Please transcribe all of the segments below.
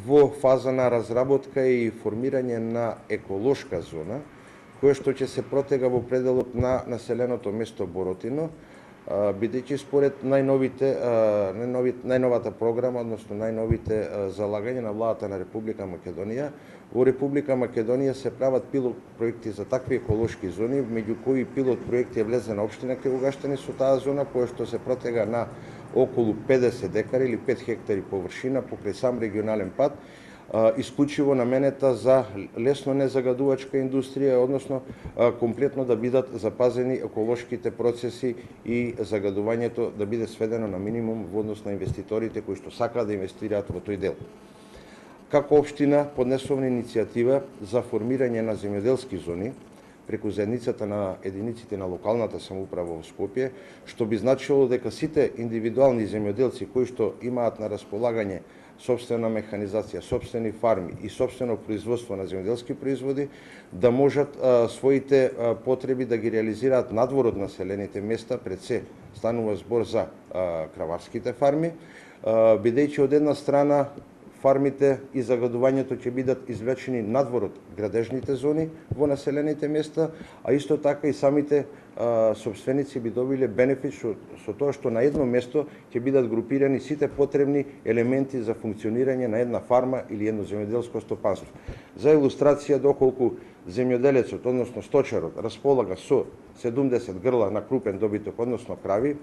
во фаза на разработка и формирање на еколошка зона, која што ќе се протега во пределот на населеното место Боротино, бидејќи според најновата програма, односно најновите залагања на владата на Република Македонија, во Република Македонија се прават пилот проекти за такви еколошки зони, меѓу кои пилот проекти е влезена општина Крагугаштани со таа зона која што се протега на околу 50 декари или 5 хектари површина покрај сам регионален пат, исклучиво наменета за лесно незагадувачка индустрија, односно комплетно да бидат запазени еколошките процеси и загадувањето да биде сведено на минимум во однос на инвеститорите кои што сакаат да инвестираат во тој дел. Како општина поднесовме иницијатива за формирање на земјоделски зони преку заедницата на единиците на локалната самоуправа во Скопје, што би значило дека сите индивидуални земјоделци кои што имаат на располагање сопствена механизација, сопствени фарми и сопствено производство на земјоделски производи, да можат своите потреби да ги реализираат надвор од населените места, пред се станува збор за краварските фарми, бидејќи од една страна фармите и загадувањето ќе бидат извлечени надвор од градежните зони во населените места, а исто така и самите сопственици би добиле бенефит со тоа што на едно место ќе бидат групирани сите потребни елементи за функционирање на една фарма или едно земјоделско стопанство. За илустрација, доколку земјоделецот, односно сточарот, располага со 70 грла на крупен добиток, односно крави,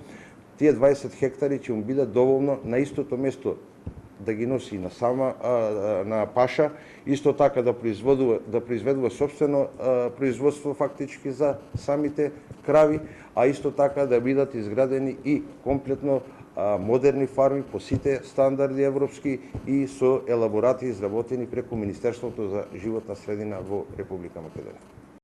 тие 20 хектари ќе му бидат доволно на истото место да ги носи на паша, исто така да произведува собствено производство фактички за самите крави, а исто така да бидат изградени и комплетно модерни фарми по сите стандарди европски и со елаборати изработени преку Министерството за животна средина во Република Македонија.